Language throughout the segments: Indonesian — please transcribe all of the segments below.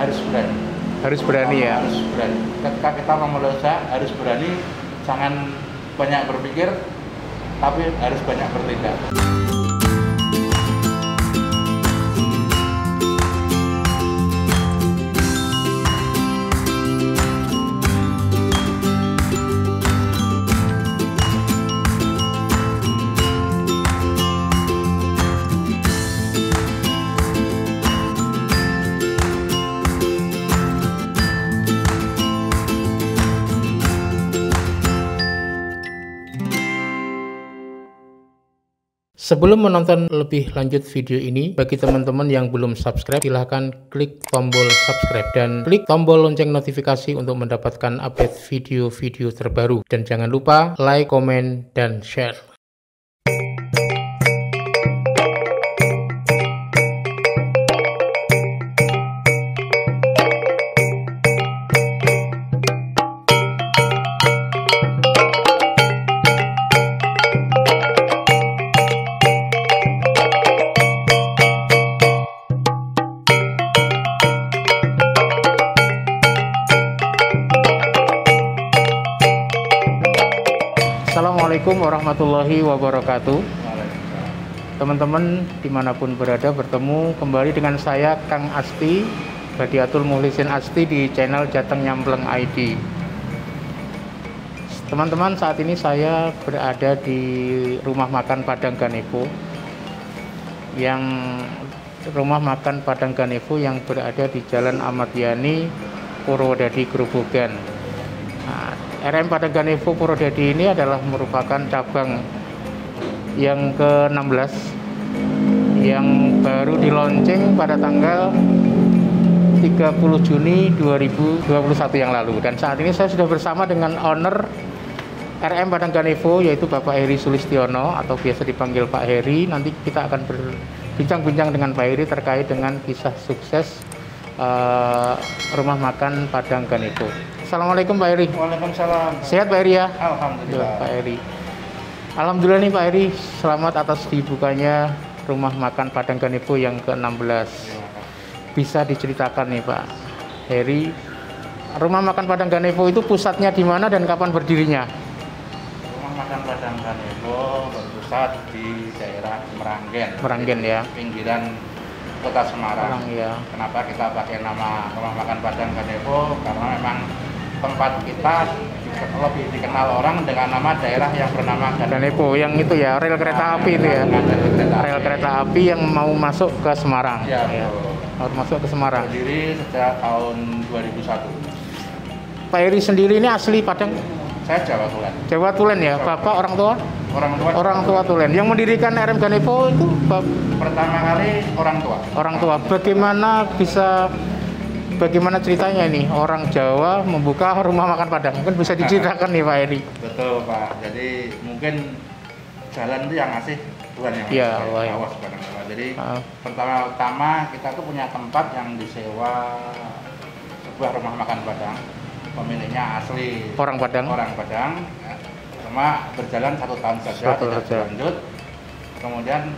harus berani. Harus berani ya. Harus berani. Ketika kita memulai usaha harus berani, jangan banyak berpikir, tapi harus banyak bertindak. Sebelum menonton lebih lanjut video ini, bagi teman-teman yang belum subscribe, silahkan klik tombol subscribe dan klik tombol lonceng notifikasi untuk mendapatkan update video-video terbaru. Dan jangan lupa like, komen, dan share. Assalamualaikum warahmatullahi wabarakatuh. Teman-teman dimanapun berada, bertemu kembali dengan saya Kang Asti, Badiatul Mukhlisin Asti di channel Jateng Nyampleng ID. Teman-teman, saat ini saya berada di rumah makan Padang Ganevo, yang berada di Jalan Ahmad Yani, Purwodadi, Grobogan. RM Padang Ganevo Purwodadi ini adalah merupakan cabang yang ke-16 yang baru di-launching pada tanggal 30 Juni 2021 yang lalu. Dan saat ini saya sudah bersama dengan owner RM Padang Ganevo, yaitu Bapak Heri Sulistiono atau biasa dipanggil Pak Heri. Nanti kita akan berbincang-bincang dengan Pak Heri terkait dengan kisah sukses rumah makan Padang Ganevo. Assalamualaikum Pak Heri. Waalaikumsalam. Sehat Pak Heri ya? Alhamdulillah. Pak Heri. Alhamdulillah nih Pak Heri, selamat atas dibukanya rumah makan Padang Ganevo yang ke-16. Bisa diceritakan nih Pak Heri, rumah makan Padang Ganevo itu pusatnya di mana dan kapan berdirinya? Rumah makan Padang Ganevo berpusat di daerah Meranggen ya. Pinggiran Kota Semarang. Ya. Kenapa kita pakai nama rumah makan Padang Ganevo? Karena memang tempat kita lebih dikenal orang dengan nama daerah yang bernama Ganevo, yang itu ya, rel kereta api itu ya. Rel kereta api yang mau masuk ke Semarang. Ya, mau masuk ke Semarang. Berdiri sejak tahun 2001. Pak Heri sendiri ini asli Padang? Saya Jawa Tulen. Jawa Tulen ya. Bapak orang tua? Orang tua Tulen. Yang mendirikan RM Ganevo itu pertama kali orang tua. Orang tua. Bagaimana ceritanya ini orang Jawa membuka rumah makan Padang? Mungkin bisa diceritakan nih Pak Heri. Betul Pak. Jadi mungkin jalan itu yang ngasih Tuhan yang awas barang-barang. Jadi pertama-tama kita tuh punya tempat yang disewa, sebuah rumah makan Padang. Pemiliknya asli orang Padang. Ya. Cuma berjalan 1 tahun saja, tidak berlanjut. Kemudian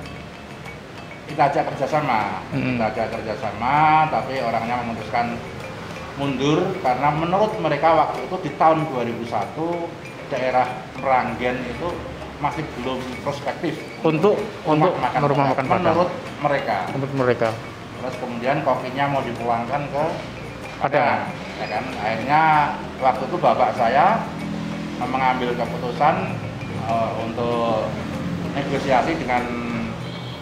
kita ajak kerjasama, tapi orangnya memutuskan mundur karena menurut mereka waktu itu di tahun 2001 daerah Meranggen itu masih belum prospektif untuk rumah makan Padang. Menurut mereka. Terus kemudian kopinya mau dipulangkan ke Padang, ya kan? Akhirnya waktu itu bapak saya mengambil keputusan untuk negosiasi dengan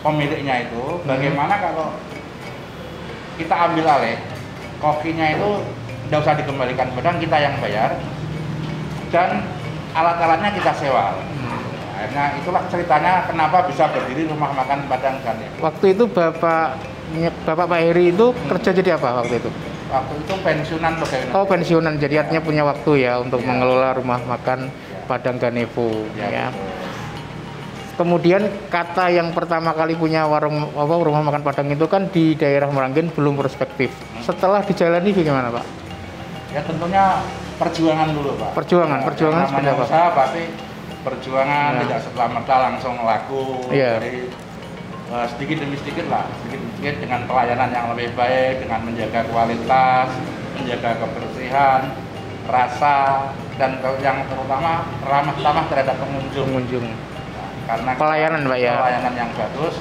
pemiliknya itu, bagaimana kalau kita ambil alih kokinya itu tidak usah dikembalikan Padang, kita yang bayar dan alat-alatnya kita sewa. Akhirnya itulah ceritanya kenapa bisa berdiri rumah makan Padang Ganevo. Waktu itu Bapak Pak Heri itu kerja jadi apa waktu itu? Waktu itu pensiunan pegawai. Oh, pensiunan, jadi artinya punya waktu ya untuk mengelola rumah makan Padang Ganevo ya. Kemudian kata yang pertama kali punya rumah makan Padang itu kan di daerah Meranggen belum prospektif. Setelah dijalani bagaimana Pak? Ya tentunya perjuangan dulu Pak. Perjuangan seperti apa? Usaha pasti perjuangan, tidak serta-merta langsung laku. Jadi sedikit demi sedikit lah, sedikit demi ya, dengan pelayanan yang lebih baik, dengan menjaga kualitas, menjaga kebersihan, rasa, dan yang terutama ramah tamah terhadap pengunjung. Karena pelayanan Pak ya. Pelayanan yang bagus,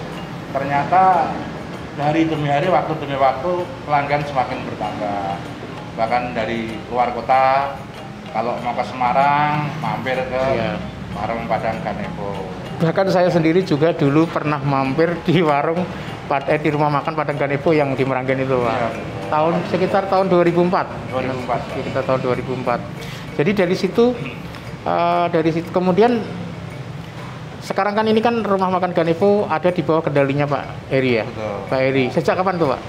ternyata hari demi hari, waktu demi waktu pelanggan semakin bertambah. Bahkan dari luar kota, kalau mau ke Semarang, mampir ke warung Padang Ganevo. Bahkan saya sendiri juga dulu pernah mampir di warung di rumah makan Padang Ganevo yang di Meranggen itu Pak. Ya, sekitar tahun 2004. Sekitar tahun 2004. Jadi dari situ kemudian sekarang kan ini kan rumah makan Ganevo ada di bawah kendalinya Pak Heri ya. Betul. Pak Heri. Sejak kapan tuh Pak?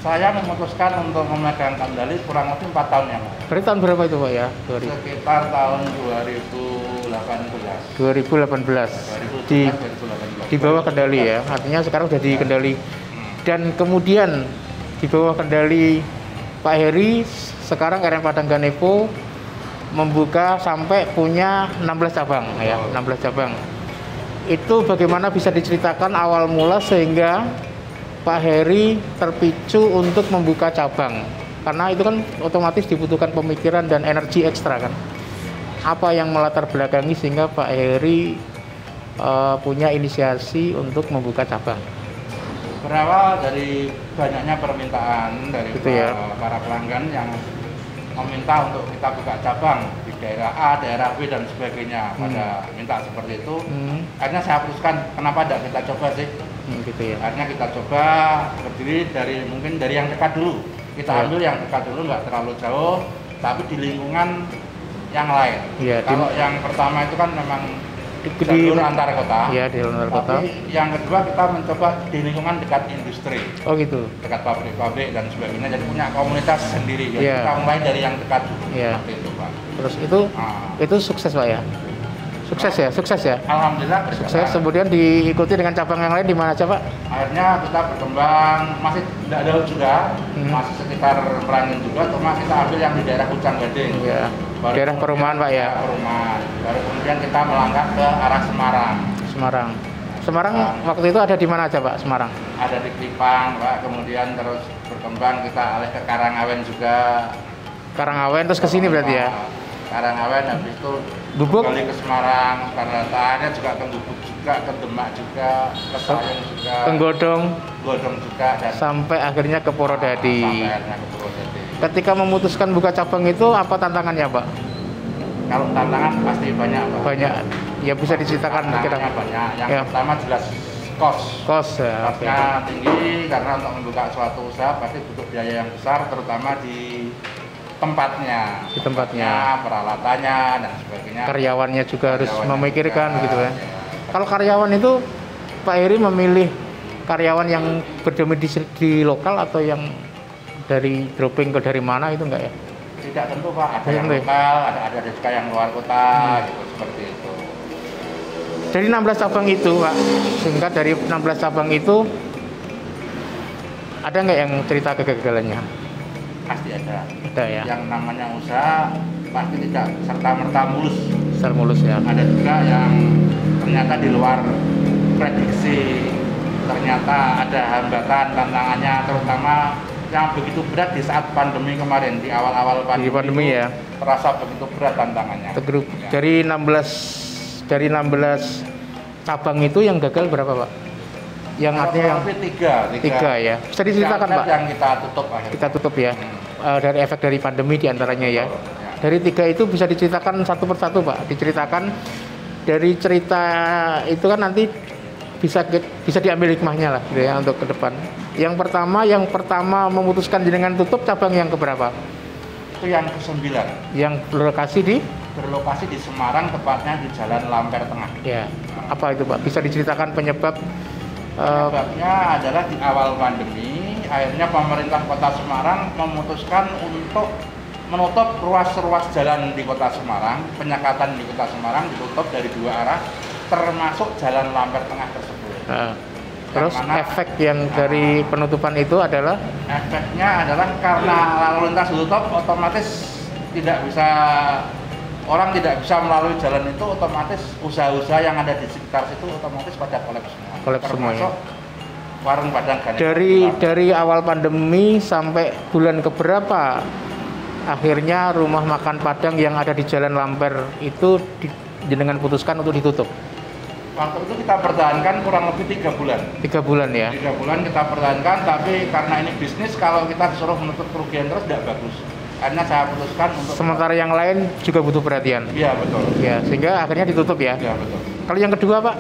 Saya memutuskan untuk memegang kendali kurang lebih 4 tahun yang lalu. Berarti tahun berapa itu Pak ya? Sekitar tahun 2018. Di bawah kendali ya. Artinya sekarang sudah di kendali. Dan kemudian di bawah kendali Pak Heri, sekarang RM Padang Ganevo membuka sampai punya 16 cabang ya, 16 cabang. Itu bagaimana bisa diceritakan awal mula sehingga Pak Heri terpicu untuk membuka cabang? Karena itu kan otomatis dibutuhkan pemikiran dan energi ekstra kan. Apa yang melatar belakangi sehingga Pak Heri punya inisiasi untuk membuka cabang? Berawal dari banyaknya permintaan dari para pelanggan yang meminta untuk kita buka cabang di daerah A, daerah B dan sebagainya. Pada minta seperti itu. Akhirnya saya putuskan, kenapa tidak kita coba sih? Gitu ya. Akhirnya kita coba berdiri mungkin dari yang dekat dulu. Kita ambil yang dekat dulu, nggak terlalu jauh, tapi di lingkungan yang lain. Kalau yang pertama itu kan memang di antar kota. Iya, di antar kota. Yang kedua kita mencoba di lingkungan dekat industri. Oh gitu. Dekat pabrik-pabrik dan sebagainya. Jadi punya komunitas sendiri. Jadi kita mulai dari yang dekat dulu. Seperti itu, Pak. Terus itu sukses Pak ya? Sukses ya? Alhamdulillah sukses. Kemudian diikuti dengan cabang yang lain di mana aja Pak? Akhirnya kita berkembang, masih tidak jauh juga, masih sekitar Merangin juga, cuma kita ambil yang di daerah Pucang Gading. Iya. Daerah perumahan Pak ya? Perumahan. Baru kemudian kita melangkah ke arah Semarang. Waktu itu ada di mana aja Pak Semarang? Ada di Klipang Pak, kemudian terus berkembang kita alih ke Karangawen juga. Karangawen terus ke sini berarti ya? Karangawen, habis itu Gubuk kembali ke Semarang, karena akhirnya juga ke Gubuk juga, ke Demak juga, ke Sayung juga, ke Godong juga, dan sampai akhirnya ke Purwodadi. Ketika memutuskan buka cabang itu apa tantangannya Pak? Kalau tantangan pasti banyak Pak. Banyak, ya bisa diceritakan kira banyak. Yang pertama jelas kos ya. Kosnya tinggi karena untuk membuka suatu usaha pasti butuh biaya yang besar, terutama di tempatnya, peralatannya dan sebagainya. Karyawannya juga harus memikirkan gitu ya. Kalau karyawan itu Pak Heri memilih karyawan yang berdomisili di lokal atau yang dari dropping ke dari mana itu enggak ya? Tidak tentu Pak, ada yang lokal, ada juga yang luar kota gitu, seperti itu. Dari 16 cabang itu Pak, singkat dari 16 cabang itu ada nggak yang cerita kegagalannya? Pasti ada. Ada ya. Yang namanya usaha pasti tidak serta-merta mulus. Ya. Ada juga yang ternyata di luar prediksi, ternyata ada hambatan, tantangannya, terutama yang begitu berat di saat pandemi kemarin, di awal-awal pandemi ya. Terasa begitu berat tantangannya. Dari 16 cabang itu yang gagal berapa Pak? Yang artinya yang tiga ya. Bisa diceritakan Pak? Yang kita tutup akhirnya. Kita tutup ya. Dari efek dari pandemi diantaranya ya. Dari 3 itu bisa diceritakan satu persatu Pak. Diceritakan dari cerita itu kan nanti bisa diambil hikmahnya lah gitu ya untuk ke depan. Yang pertama memutuskan jenengan tutup cabang yang keberapa? Itu yang ke-9. Yang berlokasi di Semarang, tepatnya di Jalan Lamper Tengah. Ya. Apa itu Pak? Bisa diceritakan penyebabnya adalah di awal pandemi, akhirnya pemerintah Kota Semarang memutuskan untuk menutup ruas-ruas jalan di Kota Semarang, penyekatan di Kota Semarang ditutup dari 2 arah, termasuk Jalan Lamper Tengah tersebut. Terus efek yang dari penutupan itu adalah? Efeknya adalah karena lalu lintas ditutup, otomatis orang tidak bisa melalui jalan itu, otomatis usaha-usaha yang ada di sekitar situ otomatis pada kolaps semua. Termasuk warung Padang Ganevo. Dari awal pandemi sampai bulan keberapa akhirnya rumah makan Padang yang ada di Jalan Lamper itu jenengan putuskan untuk ditutup? Waktu itu kita pertahankan kurang lebih 3 bulan. 3 bulan ya? 3 bulan kita pertahankan, tapi karena ini bisnis, kalau kita disuruh menutup kerugian terus tidak bagus. Akhirnya saya putuskan untuk... Sementara yang lain juga butuh perhatian? Iya, betul. Ya, sehingga akhirnya ditutup ya? Iya, betul. Kalau yang kedua, Pak?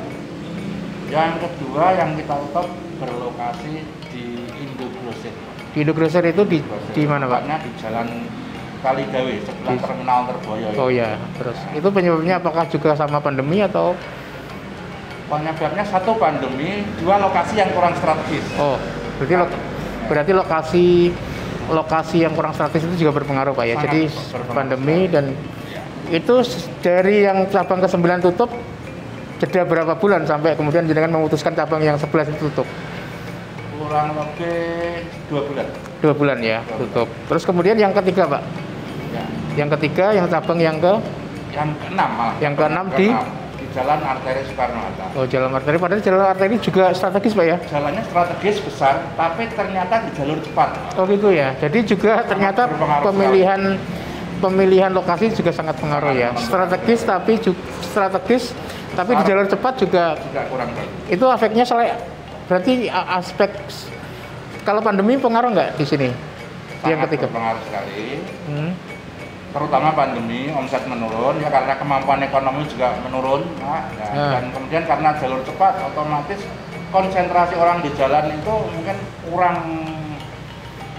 Yang kedua yang kita tutup berlokasi di Indogrosir. Di Indogrosir itu di mana, Pak? Di Jalan Kaligawe, sebelah Terminal Terboyo. Oh ya, terus itu penyebabnya apakah juga sama pandemi atau? Penyebabnya satu pandemi, dua lokasi yang kurang strategis. Oh, berarti lokasi yang kurang strategis itu juga berpengaruh, Pak ya. Jadi pandemi dan itu dari yang cabang ke-9 tutup jeda berapa bulan sampai kemudian jenengan memutuskan cabang yang 11 itu tutup? Kurang lebih 2 bulan. 2 bulan ya, tutup. Terus kemudian yang ketiga, Pak? Ya. Yang ketiga, yang cabang yang ke-6 malah. Yang ke-6 di Jalan Arteri Soekarno-Hatta. Oh, Jalan Arteri, padahal Jalan Arteri juga strategis, Pak ya? Jalannya strategis besar, tapi ternyata di jalur cepat. Oh gitu ya. Jadi juga ternyata pemilihan lokasi juga sangat pengaruh ya. Strategis tapi di jalur cepat juga kurang bagus. Itu efeknya berarti aspek kalau pandemi pengaruh nggak di sini? Sangat yang ketiga berpengaruh sekali. Terutama pandemi, omset menurun ya karena kemampuan ekonomi juga menurun. Dan kemudian karena jalur cepat, otomatis konsentrasi orang di jalan itu mungkin kurang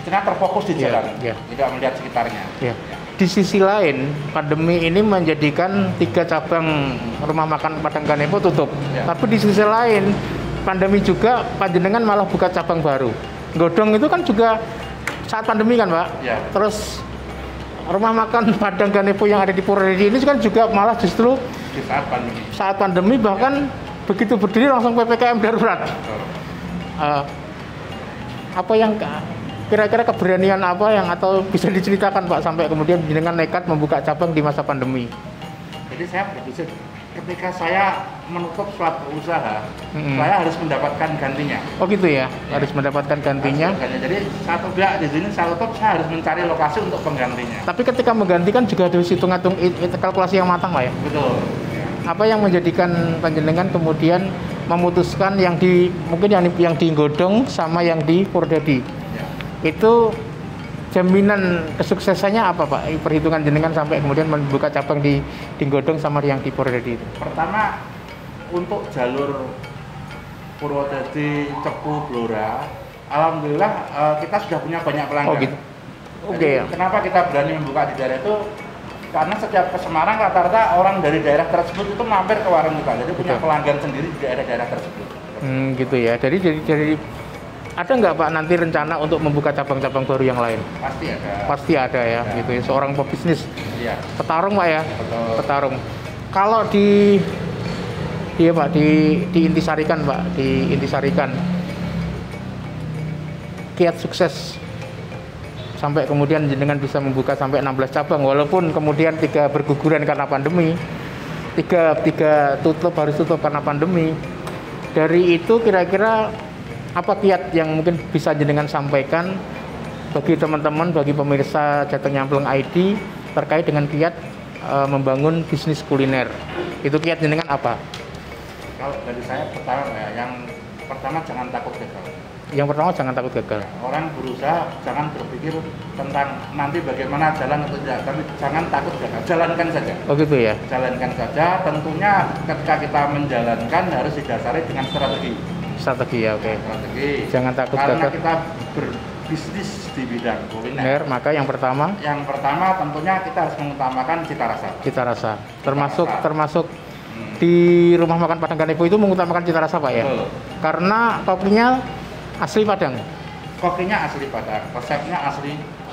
terfokus di jalan, tidak melihat sekitarnya. Di sisi lain, pandemi ini menjadikan 3 cabang rumah makan Padang Ganevo tutup. Tapi di sisi lain, pandemi juga panjenengan malah buka cabang baru. Godong itu kan juga saat pandemi kan, Pak? Terus rumah makan Padang Ganevo yang ada di Purwodadi ini kan juga malah justru di saat pandemi bahkan begitu berdiri langsung PPKM darurat. Apa yang kira-kira keberanian apa yang atau bisa diceritakan, Pak, sampai kemudian dengan nekat membuka cabang di masa pandemi? Jadi saya berpikir ketika saya menutup suatu usaha, saya harus mendapatkan gantinya. Oh gitu ya, harus mendapatkan gantinya. Jadi satu pihak di sini saya tutup, saya harus mencari lokasi untuk penggantinya. Tapi ketika menggantikan juga harus hitung-hitung kalkulasi yang matang, Pak ya. Betul. Apa yang menjadikan panjenengan kemudian memutuskan mungkin yang di Godong sama yang di Purwodadi? Itu jaminan kesuksesannya apa, Pak? Perhitungan jenengan sampai kemudian membuka cabang di Godong sama yang di Purwodadi itu. Pertama, untuk jalur Purwodadi, Cepu, Blora, alhamdulillah kita sudah punya banyak pelanggan. Oh gitu. Oke ya. Kenapa kita berani membuka di daerah itu? Karena setiap ke Semarang rata-rata orang dari daerah tersebut itu mampir ke warung kita. Jadi punya pelanggan sendiri di daerah-daerah tersebut. Gitu ya. Jadi ada nggak, Pak, nanti rencana untuk membuka cabang-cabang baru yang lain? Pasti ada. Pasti ada ya, gitu ya. Seorang pebisnis. Iya. Petarung, Pak ya. Betul. Petarung. Kalau Pak, diintisarikan, Pak, diintisarikan kiat sukses sampai kemudian jenengan bisa membuka sampai 16 cabang walaupun kemudian 3 berguguran karena pandemi, 3 harus tutup karena pandemi. Dari itu kira-kira apa kiat yang mungkin bisa jenengan sampaikan bagi teman-teman, bagi pemirsa Jateng Nyamplung ID terkait dengan kiat membangun bisnis kuliner? Itu kiat jenengan apa? Kalau dari saya yang pertama jangan takut gagal. Yang pertama jangan takut gagal. Orang berusaha jangan berpikir tentang nanti bagaimana jalan atau tidak, tapi jangan takut gagal. Jalankan saja. Oh gitu ya. Jalankan saja. Tentunya ketika kita menjalankan harus didasari dengan strategi. Strategi ya, oke. Strategi. Jangan takut gagal. Karena kita berbisnis di bidang kuliner. Maka yang pertama tentunya kita harus mengutamakan cita rasa. Cita rasa. Termasuk di rumah makan Padang Ganevo itu mengutamakan cita rasa, Pak ya. Betul. Karena kopinya asli Padang. Kopinya asli Padang, resepnya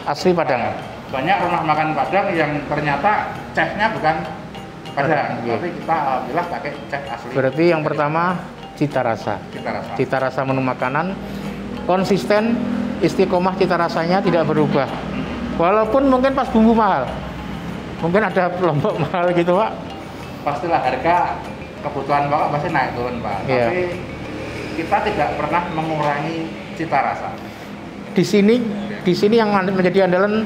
asli Padang. Banyak rumah makan Padang yang ternyata chefnya bukan Padang, tapi kita alhamdulillah pakai chef asli. Berarti yang pertama cita rasa. Cita rasa menu makanan konsisten, istiqomah cita rasanya tidak berubah. Walaupun mungkin pas bumbu mahal. Mungkin ada lombok mahal gitu, Pak. Pastilah harga kebutuhan pokok pasti naik turun, Pak. Tapi kita tidak pernah mengurangi cita rasa. Di sini yang menjadi andalan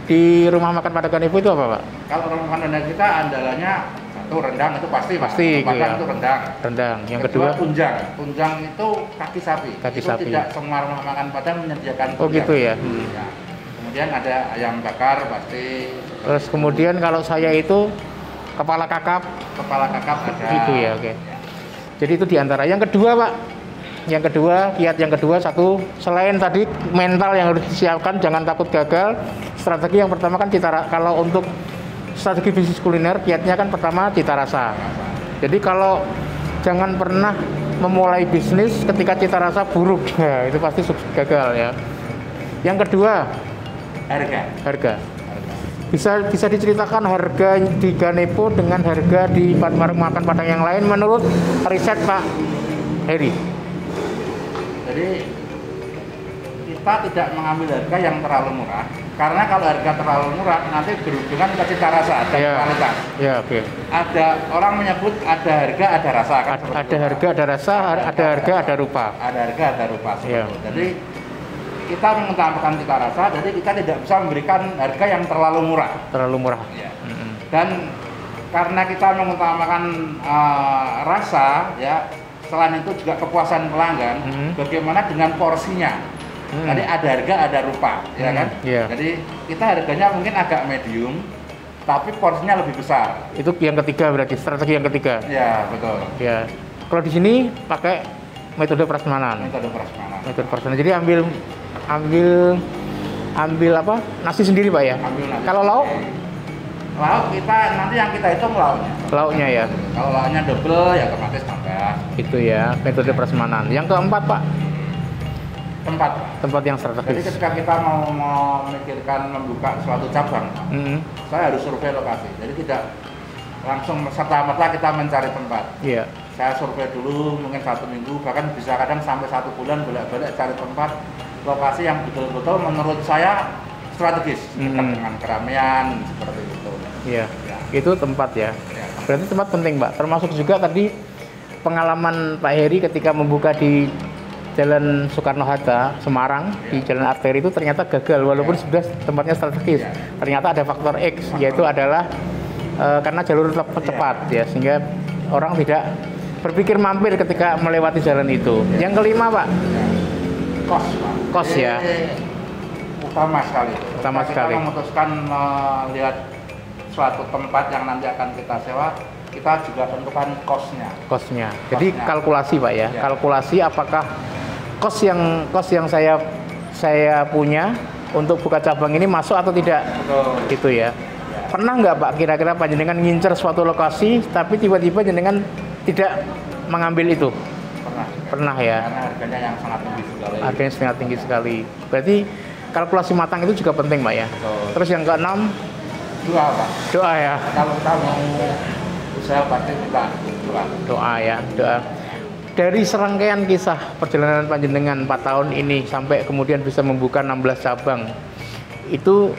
di rumah makan Padagan Evo itu apa, Pak? Kalau rumah makan kita andalannya satu rendang, itu pasti gitu ya. itu rendang. Yang kedua tunjang itu kaki sapi. Tidak semua rumah makan Padang menyediakan tunjang. Oh gitu ya. Ya. Kemudian ada ayam bakar pasti. Terus kemudian kalau saya itu kepala kakap ada. Gitu ya, oke. Jadi itu diantara. Yang kedua, Pak. Kiat yang kedua satu, selain tadi mental yang harus disiapkan, jangan takut gagal. Strategi yang pertama kan kalau untuk strategi bisnis kuliner, kiatnya kan pertama cita rasa. Jadi kalau jangan pernah memulai bisnis ketika cita rasa buruk, ya, itu pasti gagal ya. Yang kedua, harga. Bisa diceritakan harga di Ganevo dengan harga di warung makan Padang yang lain menurut riset Pak Heri? Jadi kita tidak mengambil harga yang terlalu murah, karena kalau harga terlalu murah nanti berhubungan ke cita rasa dan kualitas. Ya, oke. Ada orang menyebut ada harga ada rasa kan? Ada harga ada rasa, ada harga ada rupa. Ada harga ada rupa. Ya. Jadi kita mengutamakan cita rasa, jadi kita tidak bisa memberikan harga yang terlalu murah. Ya. Dan karena kita mengutamakan rasa, ya. Selain itu juga kepuasan pelanggan, bagaimana dengan porsinya. Tadi ada harga, ada rupa, ya kan? Yeah. Jadi kita harganya mungkin agak medium, tapi porsinya lebih besar. Itu yang ketiga berarti, strategi yang ketiga. Ya, betul. Ya. Kalau di sini pakai metode prasmanan. Metode prasmanan. Jadi ambil apa? Nasi sendiri, Pak ya? Kalau lauk? Lauk kita nanti yang kita hitung lauknya ya. Kalau lauknya double ya otomatis tambah. Itu ya, metode prasmanan. Yang keempat, Pak? Tempat yang strategis. Jadi ketika kita mau memikirkan membuka suatu cabang, saya harus survei lokasi. Jadi tidak langsung serta-merta kita mencari tempat. Iya. Saya survei dulu mungkin 1 minggu, bahkan bisa kadang sampai 1 bulan bolak-balik cari tempat lokasi yang betul-betul menurut saya strategis, dekat dengan keramaian seperti itu. Iya, ya. Itu tempat ya. Berarti tempat penting, Pak. Termasuk juga tadi pengalaman Pak Heri ketika membuka di Jalan Soekarno-Hatta, Semarang, di Jalan Arteri itu ternyata gagal, walaupun sudah tempatnya strategis. Ternyata ada faktor X, yaitu adalah karena jalur cepat, ya, sehingga orang tidak berpikir mampir ketika melewati jalan itu. Yang kelima, Pak? Kos ya. Utama sekali. Kita memutuskan melihat suatu tempat yang nanti akan kita sewa, kita juga tentukan kosnya. Jadi kalkulasi, Pak ya. Kalkulasi apakah kos yang saya punya untuk buka cabang ini masuk atau tidak. Betul. Gitu ya. Pernah nggak, Pak, kira-kira panjenengan ngincer suatu lokasi tapi tiba-tiba jenengan tidak mengambil itu? Pernah ya. Karena harganya yang sangat tinggi sekali. Harganya sangat tinggi sekali. Berarti kalkulasi matang itu juga penting, Pak ya. Betul. Terus yang keenam, doa, Pak. Doa ya. Kalau kita mau usaha pasti kita doa ya, doa. Dari serangkaian kisah perjalanan panjenengan 4 tahun ini sampai kemudian bisa membuka 16 cabang, itu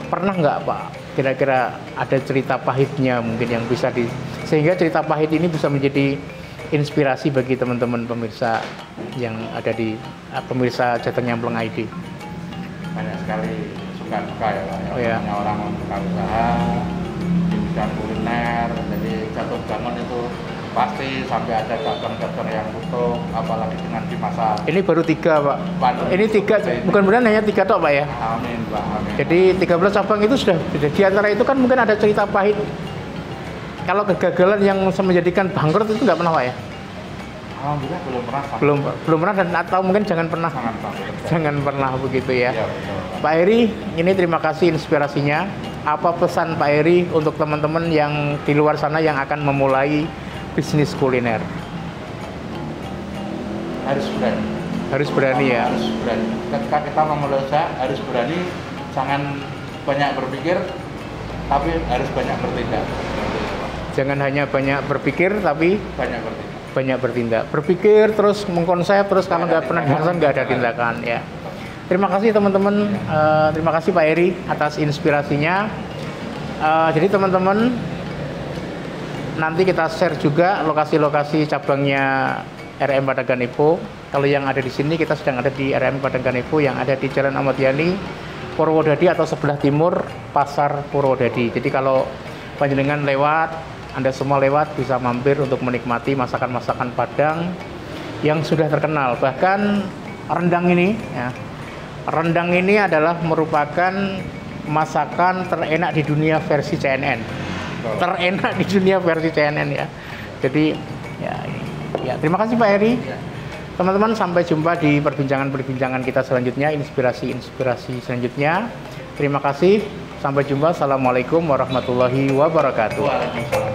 pernah nggak, Pak, kira-kira ada cerita pahitnya mungkin yang bisa sehingga cerita pahit ini bisa menjadi inspirasi bagi teman-teman pemirsa yang ada di pemirsa Jateng Nyamplung ID? Banyak sekali suka-duka ya, Pak. Ya. Orang membuka usaha di bidang kuliner, jadi jatuh bangun itu pasti sampai ada cabang-cabang yang tutup, apalagi dengan di masa ini baru 3, Pak. pandemi. Ini 3, bukan benar hanya 3 tok, Pak ya. Amin, Pak. Amin. Jadi 13 cabang itu sudah, di antara itu kan mungkin ada cerita pahit. Kalau kegagalan yang menjadikan bangkrut itu nggak pernah, Pak ya? Alhamdulillah belum pernah. Belum pernah, dan atau mungkin jangan pernah. Jangan pernah begitu ya. Ya, betul, Pak Heri, ini terima kasih inspirasinya. Apa pesan Pak Heri untuk teman-teman yang di luar sana yang akan memulai bisnis kuliner? Harus berani. Harus berani ya. Harus berani. Ketika kita memulai usaha harus berani, jangan banyak berpikir, tapi harus banyak bertindak. Jangan hanya banyak berpikir, tapi banyak bertindak. Berpikir terus mengkonsep, terus kalau nggak pernah dilakukan nggak ada tindakan ya. Terima kasih teman-teman. Terima kasih Pak Heri atas inspirasinya. Jadi teman-teman, nanti kita share juga lokasi-lokasi cabangnya RM Padang Ganevo. Kalau yang ada di sini kita sedang ada di RM Padang Ganevo yang ada di Jalan Ahmad Yani Purwodadi atau sebelah timur Pasar Purwodadi. Jadi kalau panjenengan lewat, Anda semua lewat bisa mampir untuk menikmati masakan-masakan Padang yang sudah terkenal. Bahkan rendang ini ya. Rendang ini adalah merupakan masakan terenak di dunia versi CNN. Terenak di dunia versi CNN ya. Jadi ya terima kasih Pak Heri. Teman-teman, sampai jumpa di perbincangan-perbincangan kita selanjutnya, inspirasi selanjutnya. Terima kasih, sampai jumpa. Assalamualaikum warahmatullahi wabarakatuh.